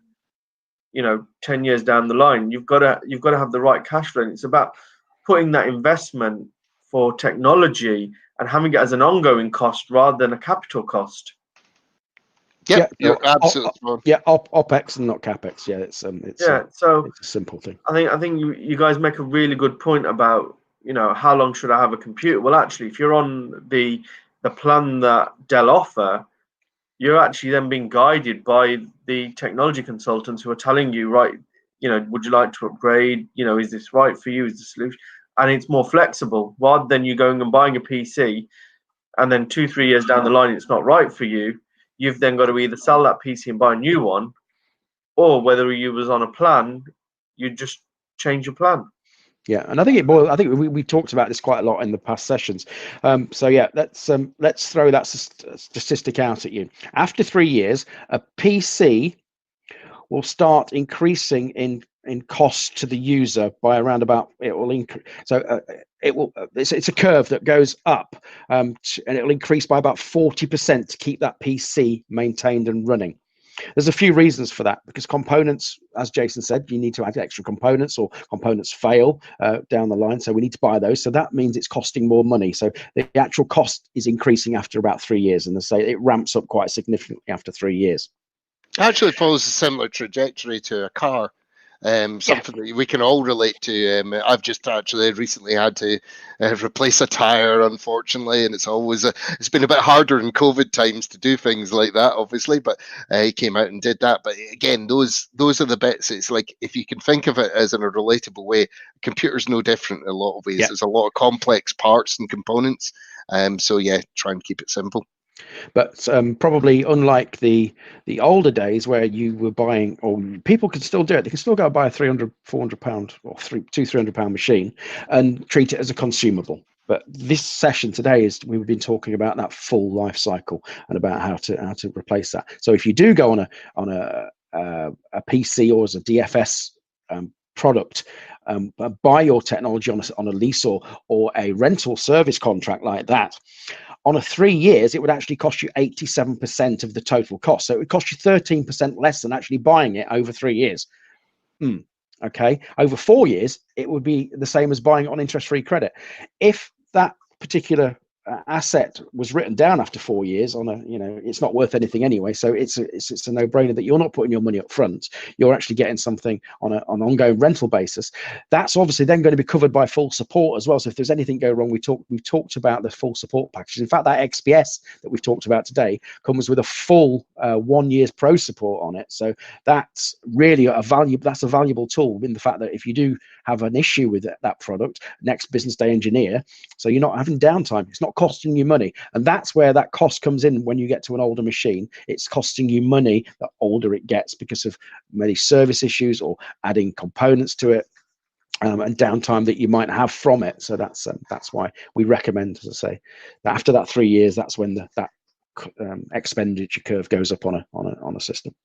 10 years down the line. You've got to have the right cash flow, and it's about putting that investment for technology and having it as an ongoing cost rather than a capital cost. Yep, you're absolutely wrong. Yeah, OPEX and not CAPEX. Yeah, it's a simple thing. I think you guys make a really good point about how long should I have a computer. Well, actually, if you're on the plan that Dell offer, you're actually then being guided by the technology consultants who are telling you, right, would you like to upgrade? Is this right for you? Is the solution? And it's more flexible rather than you going and buying a PC and then 2-3 years down the line it's not right for you. You've then got to either sell that PC and buy a new one, or whether you was on a plan, you just change your plan. Yeah, and I think we talked about this quite a lot in the past sessions. So yeah, let's throw that statistic out at you. After 3 years, a PC will start increasing in cost to the user by around about, it will increase. So it's a curve that goes up, and it will increase by about 40% to keep that PC maintained and running. There's a few reasons for that, because components, as Jason said, you need to add extra components, or components fail down the line. So we need to buy those. So that means it's costing more money. So the actual cost is increasing after about 3 years. And they say it ramps up quite significantly after 3 years. Actually follows a similar trajectory to a car. Something that we can all relate to. I've just actually recently had to replace a tire, unfortunately, and it's been a bit harder in COVID times to do things like that, obviously. But he came out and did that. But again, those are the bits. It's like, if you can think of it as in a relatable way, a computer's no different in a lot of ways. There's a lot of complex parts and components. So yeah, try and keep it simple. But probably unlike the older days where you were buying, or people can still do it, they can still go buy a £300, £400 or £300 machine and treat it as a consumable. But this session today we've been talking about that full life cycle and about how to replace that. So if you do go on a PC or as a DFS product, buy your technology on a lease or a rental service contract like that, On a 3 years, it would actually cost you 87% of the total cost. So it would cost you 13% less than actually buying it over 3 years. Okay, over 4 years, it would be the same as buying it on interest-free credit. If that particular asset was written down after 4 years on a, it's not worth anything anyway, so it's a no-brainer that you're not putting your money up front. You're actually getting something on an ongoing rental basis. That's obviously then going to be covered by full support as well. So if there's anything go wrong, we've talked about the full support packages. In fact, that XPS that we've talked about today comes with a full 1 year's pro support on it. So that's really a valuable tool, in the fact that if you do have an issue with that product, next business day engineer, so you're not having downtime. It's not costing you money, and that's where that cost comes in. When you get to an older machine, it's costing you money the older it gets, because of many service issues or adding components to it, and downtime that you might have from it. So that's why we recommend, as I say, that after that 3 years, that's when that expenditure curve goes up on a system.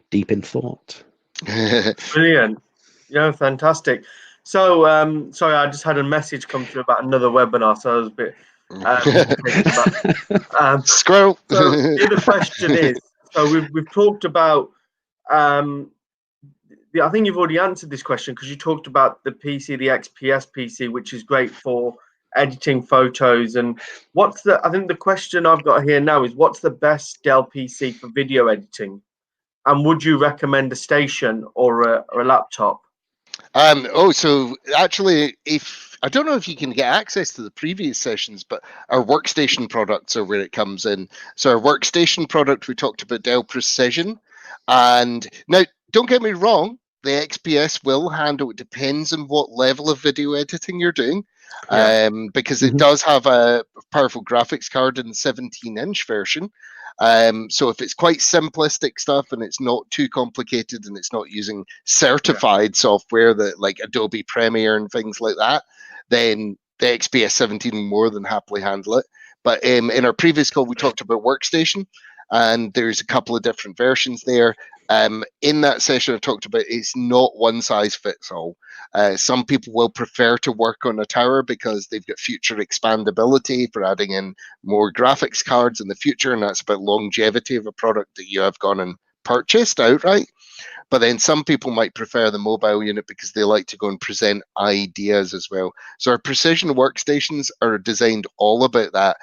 Deep in thought. Brilliant. Yeah, fantastic. So, sorry, I just had a message come through about another webinar, so I was a bit taken aback. Squirrel. So the other question is, so we've talked about, I think you've already answered this question, because you talked about the PC, the XPS PC, which is great for editing photos. And I think the question I've got here now is, what's the best Dell PC for video editing? And would you recommend a station or a laptop? So actually, I don't know if you can get access to the previous sessions, but our workstation products are where it comes in. So our workstation product, we talked about Dell Precision. And now, don't get me wrong, the XPS will handle, it depends on what level of video editing you're doing. Because it does have a powerful graphics card in the 17-inch version. So if it's quite simplistic stuff and it's not too complicated and it's not using certified software that like Adobe Premiere and things like that, then the XPS 17 will more than happily handle it. But in our previous call, we talked about Workstation, and there's a couple of different versions there. In that session, I talked about it's not one size fits all. Some people will prefer to work on a tower because they've got future expandability for adding in more graphics cards in the future, and that's about longevity of a product that you have gone and purchased outright. But then some people might prefer the mobile unit because they like to go and present ideas as well. So our precision workstations are designed all about that.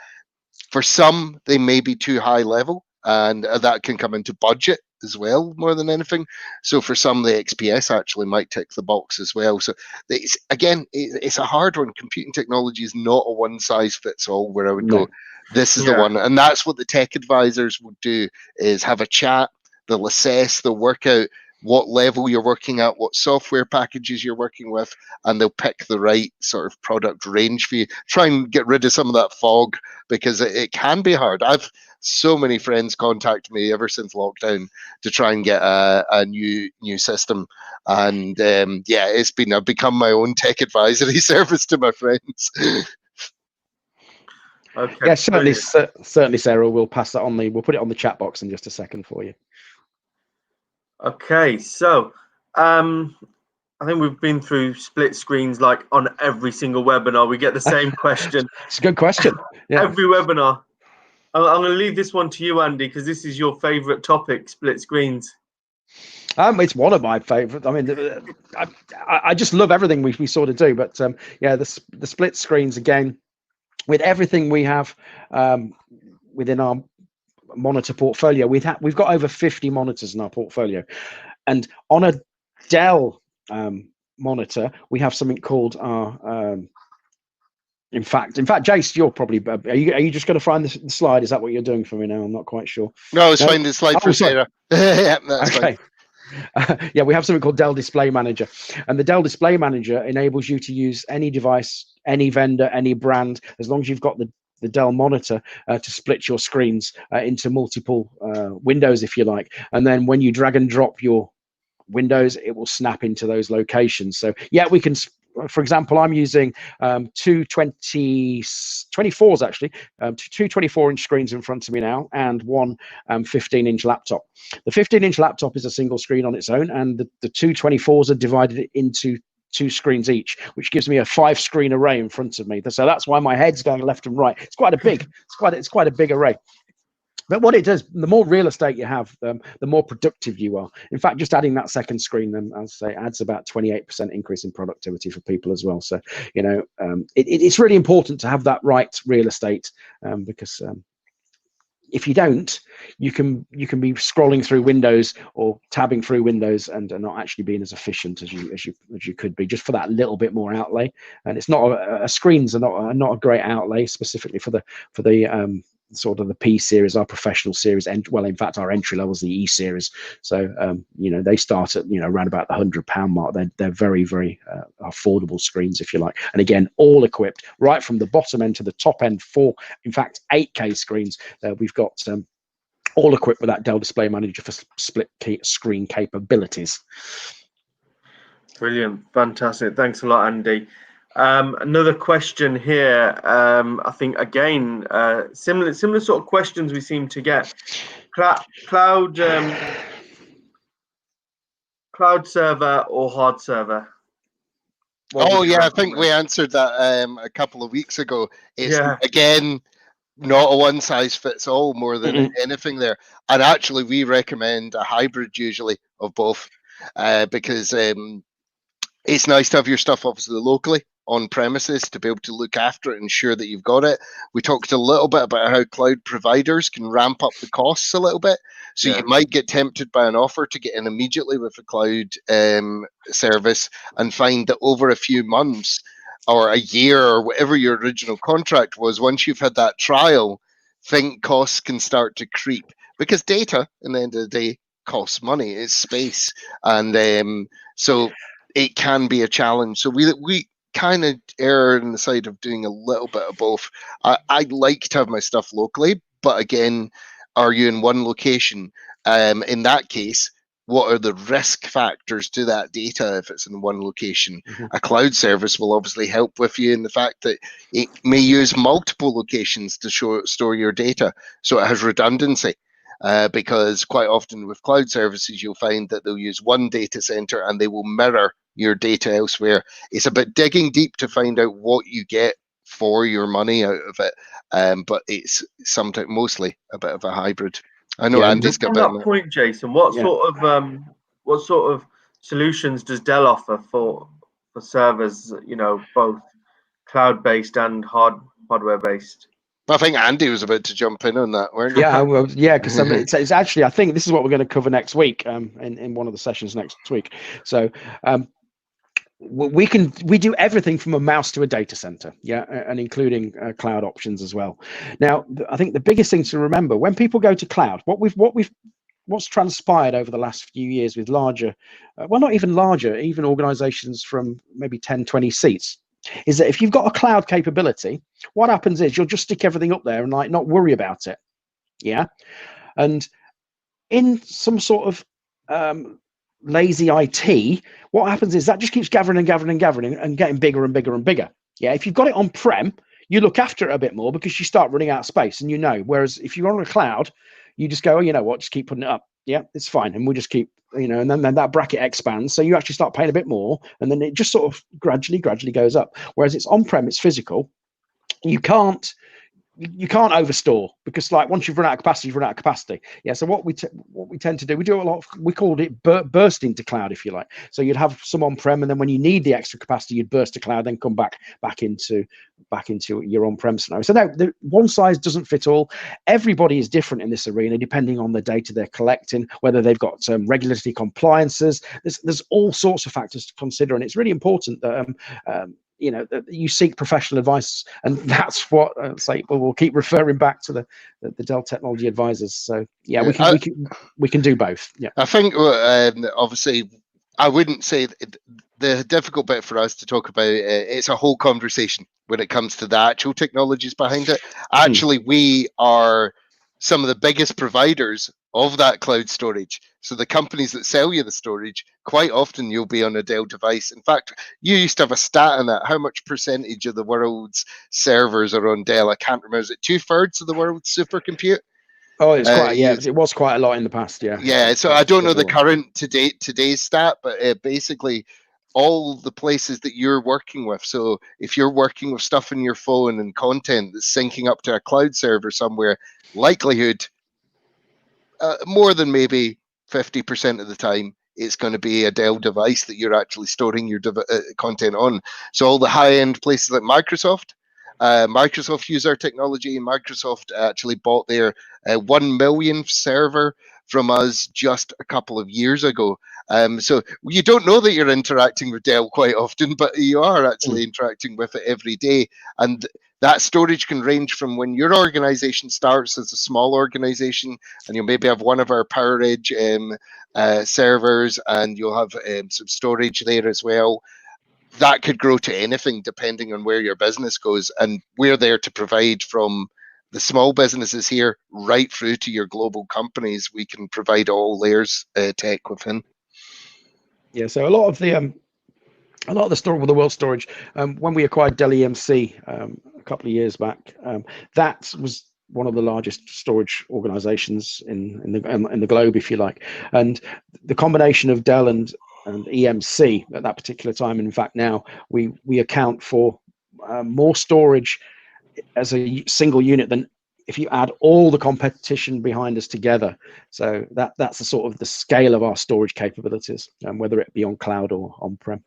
For some, they may be too high level, and that can come into budget as well, more than anything. So for some, the XPS actually might tick the box as well. So it's a hard one. Computing technology is not a one size fits all, where I would go, this is the one. And that's what the tech advisors would do, is have a chat. They'll assess, they'll work out what level you're working at, what software packages you're working with, and they'll pick the right sort of product range for you. Try and get rid of some of that fog, because it can be hard. I've so many friends contact me ever since lockdown to try and get a new system, and I've become my own tech advisory service to my friends. Okay. Yeah, certainly, Sarah. We'll pass that on. We'll put it on the chat box in just a second for you. Okay, so I think we've been through split screens like on every single webinar. We get the same question. It's a good question. Yeah. Every webinar. I'm going to leave this one to you, Andy, because this is your favorite topic, split screens. It's one of my favorites. I mean, I just love everything we sort of do. But the split screens, again, with everything we have within our monitor portfolio, we've got over 50 monitors in our portfolio, and on a Dell monitor, we have something called our in fact, Jace, you're probably are you just going to find the slide? Is that what you're doing for me now? I'm not quite sure. No, it's finding the slide for Sarah. Yeah, that's okay. Yeah, we have something called Dell Display Manager, and the Dell Display Manager enables you to use any device, any vendor, any brand, as long as you've got the Dell monitor to split your screens into multiple windows, if you like. And then when you drag and drop your windows, it will snap into those locations. So yeah, we can, for example, I'm using two 24s actually, two 24-inch screens in front of me now, and one 15-inch laptop. The 15-inch laptop is a single screen on its own, and the two 24s are divided into two screens each, which gives me a 5-screen array in front of me. So that's why my head's going left and right. It's quite a big array. But what it does, the more real estate you have, the more productive you are. In fact, just adding that second screen, as I say, adds about 28% increase in productivity for people as well. So, it's really important to have that right real estate, because if you don't, you can be scrolling through Windows or tabbing through Windows and not actually being as efficient as you could be, just for that little bit more outlay. And it's not screens are not a great outlay specifically for the sort of the P series, our professional series, and well, in fact, our entry level is the E series. So they start at around about the £100 mark. They're very, very affordable screens, if you like. And again, all equipped right from the bottom end to the top end. In fact, 8K screens. We've got all equipped with that Dell Display Manager for split screen capabilities. Brilliant, fantastic. Thanks a lot, Andy. Another question here. I think again, similar sort of questions we seem to get. Cloud server or hard server? I think we answered that a couple of weeks ago. It's again not a one size fits all more than anything there. And actually, we recommend a hybrid usually of both, because it's nice to have your stuff obviously locally on premises to be able to look after it and ensure that you've got it. We talked a little bit about how cloud providers can ramp up the costs a little bit. So you might get tempted by an offer to get in immediately with a cloud service and find that over a few months or a year or whatever your original contract was, once you've had that trial, think costs can start to creep, because data, in the end of the day, costs money. It's space. And so it can be a challenge. So we kind of err on the side of doing a little bit of both. I like to have my stuff locally, but again, are you in one location? In that case, what are the risk factors to that data if it's in one location? A cloud service will obviously help with you in the fact that it may use multiple locations to store your data, so it has redundancy. Because quite often with cloud services, you'll find that they'll use one data center and they will mirror your data elsewhere. It's a bit digging deep to find out what you get for your money out of it, but it's sometimes mostly a bit of a hybrid. I know Andy's got that point, Jason. What sort of solutions does Dell offer for servers? Both cloud-based and hardware-based. I think Andy was about to jump in on that, weren't you? Because it's actually, I think this is what we're going to cover next week, in one of the sessions next week. So we do everything from a mouse to a data center, and including cloud options as well. Now, I think the biggest thing to remember when people go to cloud, what's transpired over the last few years with larger, well, not even larger, even organizations from maybe 10, 20 seats, is that if you've got a cloud capability, what happens is you'll just stick everything up there and not worry about it. And in some sort of lazy IT, what happens is that just keeps gathering and gathering and gathering and getting bigger and bigger and bigger. If you've got it on prem, you look after it a bit more because you start running out of space, and whereas if you're on a cloud, you just go, just keep putting it up. It's fine, and we'll just keep, and then that bracket expands, so you actually start paying a bit more, and then it just sort of gradually goes up. Whereas it's on-prem, it's physical. You can't overstore, because once you've run out of capacity, you've run out of capacity. So what we tend to do, we do a lot of, we called it bursting to cloud, if you like. So you'd have some on-prem, and then when you need the extra capacity, you'd burst to cloud, then come back into your on-prem scenario. So no, one size doesn't fit all. Everybody is different in this arena, depending on the data they're collecting, whether they've got regulatory compliances. There's all sorts of factors to consider, and it's really important that that you seek professional advice, and that's what we'll keep referring back to the Dell Technology advisors. So we can do both. I think obviously I wouldn't say the difficult bit for us to talk about. It's a whole conversation when it comes to the actual technologies behind it. Actually, we are some of the biggest providers of that cloud storage. So the companies that sell you the storage, quite often you'll be on a Dell device. In fact, you used to have a stat on that. How much percentage of the world's servers are on Dell? I can't remember. Is it 2/3 of the world's supercompute? Oh, it's quite, it was quite a lot in the past, so I don't know the current today's stat, but basically all the places that you're working with. So if you're working with stuff in your phone and content that's syncing up to a cloud server somewhere, likelihood more than maybe 50% of the time, it's going to be a Dell device that you're actually storing your content on. So all the high-end places like Microsoft use our technology. Microsoft actually bought their 1 millionth server from us just a couple of years ago. So you don't know that you're interacting with Dell quite often, but you are actually interacting with it every day. And that storage can range from when your organization starts as a small organization, and you'll maybe have one of our PowerEdge servers, and you'll have some storage there as well. That could grow to anything depending on where your business goes. And we're there to provide from the small businesses here right through to your global companies. We can provide all layers tech within. Yeah, so a lot of the storage with the world storage, when we acquired Dell EMC a couple of years back, that was one of the largest storage organizations in the globe, if you like. And the combination of Dell and EMC at that particular time, and in fact now we account for more storage as a single unit than if you add all the competition behind us together. So that's the sort of the scale of our storage capabilities, whether it be on cloud or on-prem.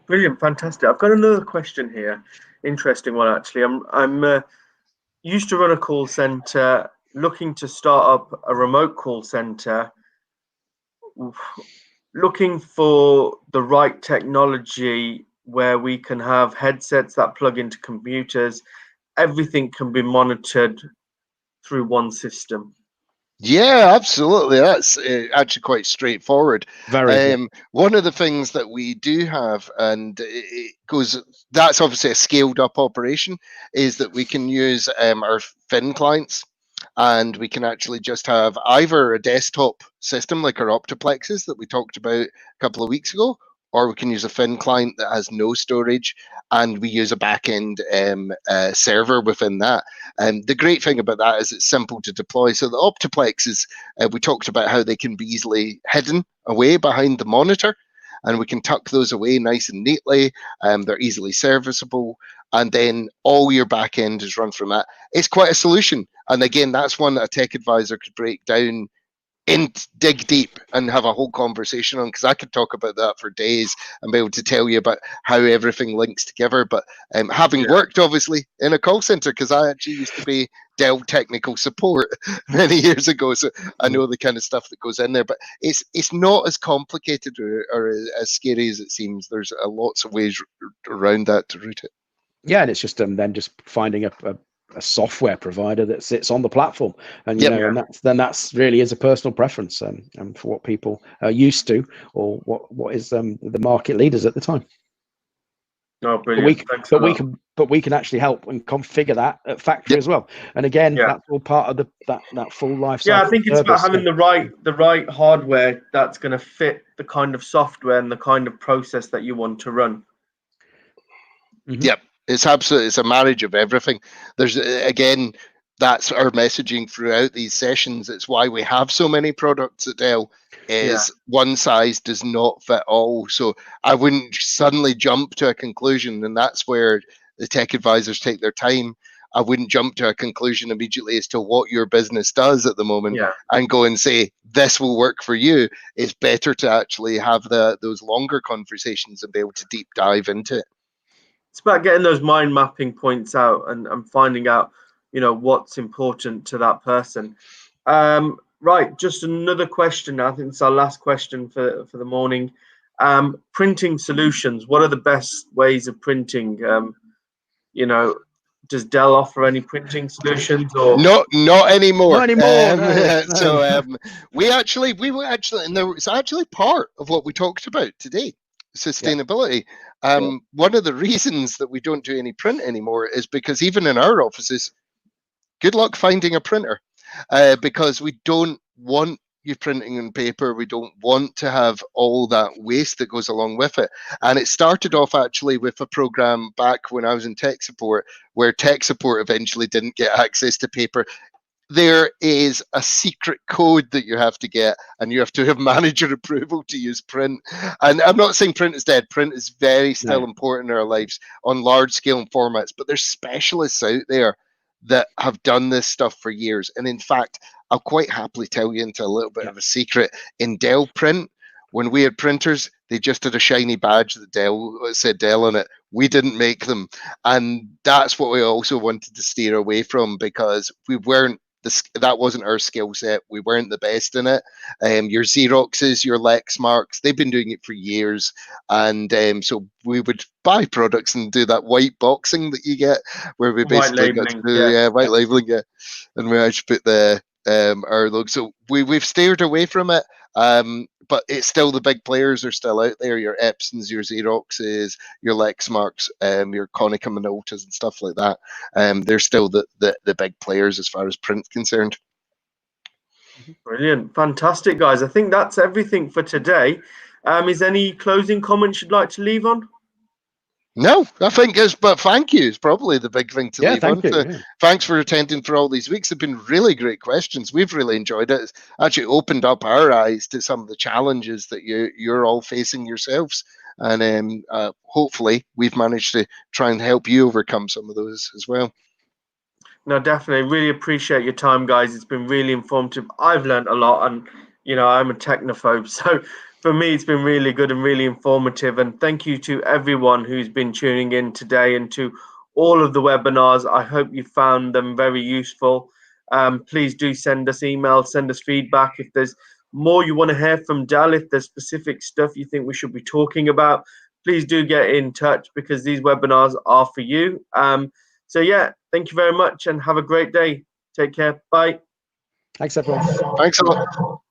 Brilliant, fantastic. I've got another question here, interesting one actually. I'm used to run a call center, looking to start up a remote call center, looking for the right technology where we can have headsets that plug into computers. Everything can be monitored through one system. Yeah, absolutely. That's actually quite straightforward. Very. One of the things that we do have, and it goes, that's obviously a scaled up operation, is that we can use our Fin clients, and we can actually just have either a desktop system like our Optiplexes that we talked about a couple of weeks ago, or we can use a Fin client that has no storage, and we use a backend server within that. And the great thing about that is it's simple to deploy. So the Optiplexes, we talked about how they can be easily hidden away behind the monitor, and we can tuck those away nice and neatly. They're easily serviceable, and then all your backend is run from that. It's quite a solution. And again, that's one that a tech advisor could break down and dig deep and have a whole conversation on, because I could talk about that for days and be able to tell you about how everything links together. But having worked obviously in a call center, because I actually used to be Dell technical support many years ago, so I know the kind of stuff that goes in there. But it's not as complicated or as scary as it seems. There's lots of ways around that to route it. Yeah, and it's just then just finding a software provider that sits on the platform, and and that's really is a personal preference for what people are used to, or what is the market leaders at the time. Oh, brilliant! But we can actually help and configure that at factory as well. And again, that's all part of that full life cycle. Yeah, I think it's about having the right hardware that's going to fit the kind of software and the kind of process that you want to run. Mm-hmm. Yep. It's a marriage of everything. There's again, that's our messaging throughout these sessions. It's why we have so many products at Dell. One size does not fit all. So I wouldn't suddenly jump to a conclusion, and that's where the tech advisors take their time. I wouldn't jump to a conclusion immediately as to what your business does at the moment and go and say this will work for you. It's better to actually have those longer conversations and be able to deep dive into it. It's about getting those mind mapping points out and finding out, what's important to that person. Right, just another question. I think it's our last question for the morning. Printing solutions. What are the best ways of printing? Does Dell offer any printing solutions? Or not anymore. Not anymore. No. So we were actually, and it's actually part of what we talked about today. Sustainability. One of the reasons that we don't do any print anymore is because even in our offices, good luck finding a printer, because we don't want you printing on paper. We don't want to have all that waste that goes along with it. And it started off actually with a program back when I was in tech support, where tech support eventually didn't get access to paper. there is a secret code that you have to get, and you have to have manager approval to use print. And I'm not saying print is dead. Print is very still important in our lives on large scale formats, but there's specialists out there that have done this stuff for years. And in fact, I'll quite happily tell you into a little bit of a secret. In Dell print, when we had printers, they just had a shiny badge that said Dell on it. We didn't make them. And that's what we also wanted to steer away from, because we weren't, that wasn't our skill set. We weren't the best in it. Your Xeroxes, your Lexmarks, they've been doing it for years. And so we would buy products and do that white boxing that you get, where we basically got to do white labeling, and we actually put the our logo. So we've steered away from it. But it's still, the big players are still out there. Your Epsons, your Xeroxes, your Lexmarks, your Konica Minoltas and stuff like that. They're still the big players as far as print's concerned. Brilliant. Fantastic, guys. I think that's everything for today. Is any closing comments you'd like to leave on? No, I think but thank you is probably the big thing to leave on. Thanks for attending for all these weeks. They've been really great questions. We've really enjoyed it. It's actually opened up our eyes to some of the challenges that you're all facing yourselves. And hopefully we've managed to try and help you overcome some of those as well. No, definitely. Really appreciate your time, guys. It's been really informative. I've learned a lot, and, you know, I'm a technophobe. So for me, it's been really good and really informative. And thank you to everyone who's been tuning in today, and to all of the webinars. I hope you found them very useful. Please do send us emails, send us feedback. If there's more you want to hear from Dell, if there's specific stuff you think we should be talking about, please do get in touch, because these webinars are for you. So yeah, thank you very much and have a great day. Take care. Bye. Thanks, everyone. Thanks a lot.